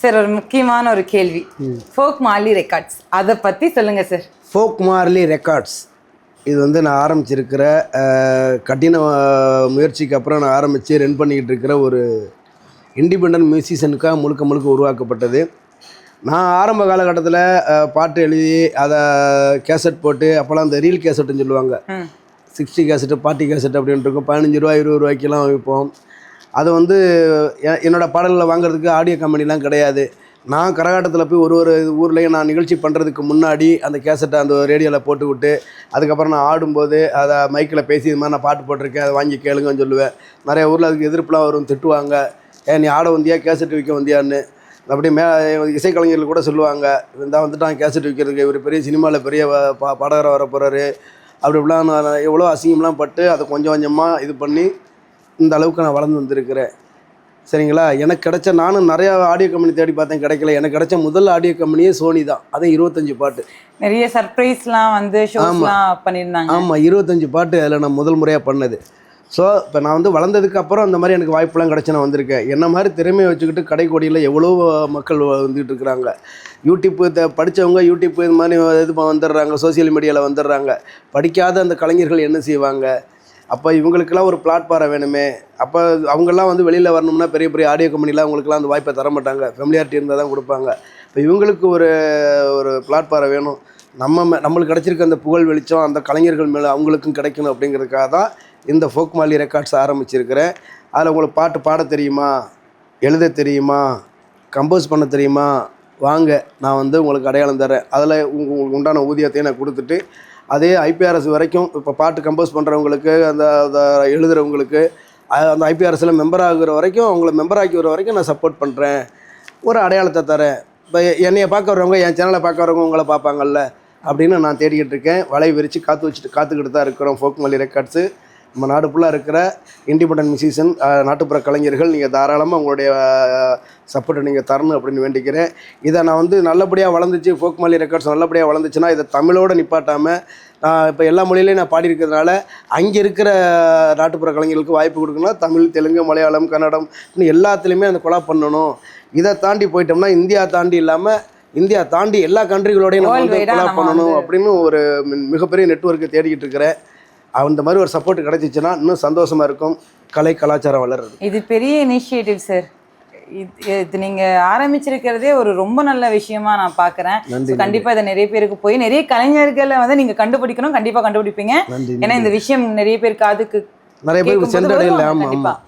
Sir ஒரு முக்கியமான ஒரு கேள்வி, ஃபோக் மார்லி ரெக்கார்ட்ஸ் அதை பற்றி சொல்லுங்கள் சார். ஃபோக் மார்லி ரெக்கார்ட்ஸ் இது வந்து நான் ஆரம்பிச்சிருக்கிற கடின முயற்சிக்கு அப்புறம் நான் ஆரம்பித்து ரன் பண்ணிக்கிட்டு இருக்கிற ஒரு இண்டிபெண்டன்ட் மியூசிஷியனுக்காக முழுக்க உருவாக்கப்பட்டது. நான் ஆரம்ப காலகட்டத்தில் பாட்டு எழுதி அதை கேசட் போட்டு, அப்போல்லாம் அந்த ரீல் கேசட்டுன்னு சொல்லுவாங்க, 60 கேசட்டு 40 கேசட் அப்படின்ட்டு இருக்கும், 15 ரூபா 20 ரூபாய்க்கெல்லாம் விற்போம். அது வந்து என்னோடய பாடல்களை வாங்குறதுக்கு ஆடியோ கம்பெனிலாம் கிடையாது. நான் கரகாட்டத்தில் போய் ஒரு ஊர்லேயும் நான் நிகழ்ச்சி பண்ணுறதுக்கு முன்னாடி அந்த கேசட்டை அந்த ரேடியோவில் போட்டு விட்டு, அதுக்கப்புறம் நான் ஆடும்போது அதை மைக்கில் பேசி இது மாதிரி நான் பாட்டு போட்டிருக்கேன், அதை வாங்கி கேளுங்கன்னு சொல்லுவேன். நிறைய ஊரில் அதுக்கு எதிர்ப்புலாம் வரும், திட்டுவாங்க, நீ ஆட வந்தியா கேசட் விற்க வந்தியான்னு. அப்படியே இசைக்கலைஞர்கள் கூட சொல்லுவாங்க, இருந்தால் வந்துட்டான் கேசட் விற்கிறதுக்கு, இவர் பெரிய சினிமாவில் பெரிய பாடகராக வர போகிறாரு அப்படி இப்படிலாம். நான் எவ்வளோ அசிங்கம்லாம் பட்டு அதை கொஞ்சம் கொஞ்சமாக இது பண்ணி இந்த அளவுக்கு நான் வளர்ந்து வந்திருக்கிறேன். சரிங்களா? எனக்கு கிடைச்ச, நானும் நிறையா ஆடியோ கம்பெனி தேடி பார்த்தேன், கிடைக்கல. எனக்கு கிடைச்ச முதல் ஆடியோ கம்பெனியே சோனி தான். அதுவும் 25 பாட்டு. நிறைய சர்ப்ரைஸ்லாம் வந்து ஷோஸ்லாம் பண்ணியிருந்தாங்க. ஆமாம், 25 பாட்டு அதில் நான் முதல் முறையாக பண்ணது. ஸோ இப்போ நான் வந்து வளர்ந்ததுக்கு அப்புறம் அந்த மாதிரி எனக்கு வாய்ப்பெலாம் கிடச்சி நான் வந்திருக்கேன். என்ன மாதிரி திறமையை வச்சுக்கிட்டு கடைக்கோடியில் எவ்வளோ மக்கள் வந்துக்கிட்டு இருக்கிறாங்க. யூடியூப்பு படித்தவங்க யூடியூப்பு இது மாதிரி இது வந்துடுறாங்க, சோசியல் மீடியாவில் வந்துடுறாங்க. படிக்காத அந்த கலைஞர்கள் என்ன செய்வாங்க? அப்போ இவங்களுக்கெல்லாம் ஒரு பிளாட்ஃபாரம் வேணுமே. அப்போ அவங்கெல்லாம் வந்து வெளியில் வரணும்னா பெரிய பெரிய ஆடியோ கம்பெனிலாம் அவங்களுக்குலாம் அந்த வாய்ப்பை தர மாட்டாங்க, ஃபெமிலியாரிட்டி இருந்தால் தான் கொடுப்பாங்க. இப்போ இவங்களுக்கு ஒரு பிளாட்ஃபாரம் வேணும். நம்மளுக்கு கிடச்சிருக்க அந்த புகழ் வெளிச்சம் அந்த கலைஞர்கள் மேலே அவங்களுக்கும் கிடைக்கணும் அப்படிங்கிறதுக்காக தான் இந்த ஃபோக் மார்லி ரெக்கார்ட்ஸ் ஆரம்பிச்சிருக்கிறேன். அதில் உங்களுக்கு பாட்டு பாட தெரியுமா, எழுத தெரியுமா, கம்போஸ் பண்ண தெரியுமா, வாங்க நான் வந்து உங்களுக்கு அடையாளம் தரேன். அதில் உங்களுக்கு உண்டான ஊதியத்தையும் நான் கொடுத்துட்டு, அதே ஐபிஆர்எஸ் வரைக்கும் இப்போ பாட்டு கம்போஸ் பண்ணுறவங்களுக்கு, அந்த எழுதுகிறவங்களுக்கு, அந்த ஐபிஆர்எஸில் மெம்பர் ஆகுற வரைக்கும், அவங்கள மெம்பர் ஆக்கி வர வரைக்கும் நான் சப்போர்ட் பண்ணுறேன், ஒரு அடையாளத்தை தரேன். இப்போ என்னையை பார்க்க வரவங்க, என் சேனலை பார்க்க வரவங்க உங்களை பார்ப்பாங்கல்ல அப்படின்னு நான் தேடிக்கிட்டு இருக்கேன். வலை விரித்து காத்துக்கிட்டு தான் இருக்கிறோம். ஃபோக் மார்லி ரெக்கார்ட்ஸு நம்ம நாடு ஃபுல்லாக இருக்கிற இண்டிபெண்டன்ட் மியூசிஷியன், நாட்டுப்புற கலைஞர்கள், நீங்கள் தாராளமாக உங்களுடைய சப்போர்ட்டை நீங்கள் தரணும் அப்படின்னு வேண்டிக்கிறேன். இதை நான் வந்து நல்லபடியாக வளர்ந்துச்சு, ஃபோக் மார்லி ரெக்கார்ட்ஸ் நல்லபடியாக வளர்ந்துச்சுன்னா இதை தமிழோடு நிப்பாட்டாமல் இப்போ எல்லா மொழியிலையும் நான் பாடியிருக்கிறதுனால அங்கே இருக்கிற நாட்டுப்புற கலைஞர்களுக்கு வாய்ப்பு கொடுக்கணும்னா தமிழ், தெலுங்கு, மலையாளம், கன்னடம் இன்னும் எல்லாத்துலேயுமே அந்த கொலாப் பண்ணணும். இதை தாண்டி போயிட்டோம்னா இந்தியா தாண்டி இல்லாமல் இந்தியா தாண்டி எல்லா கண்ட்ரிகளோடையும் நம்ம வந்து கொலாப் பண்ணணும் அப்படின்னு ஒரு மிகப்பெரிய நெட்வொர்க்கை தேடிக்கிட்டு இருக்கிறேன். அந்த மாதிரி ஒரு சப்போர்ட் கிடைச்சிச்சுன்னா இன்னும் சந்தோஷமாக இருக்கும். கலை கலாச்சாரம் வளருது. இது பெரிய இனிஷியேட்டிவ் சார். இது நீங்கள் ஆரம்பிச்சிருக்கிறதே ஒரு ரொம்ப நல்ல விஷயமா நான் பார்க்குறேன். கண்டிப்பாக இதை நிறைய பேருக்கு போய் நிறைய கலைஞர்களை வந்து நீங்கள் கண்டுபிடிக்கணும், கண்டிப்பாக கண்டுபிடிப்பீங்க. ஏன்னா இந்த விஷயம் நிறைய பேருக்கு அதுக்கு நிறைய பேருக்கு சென்றடையில. ஆமாம்.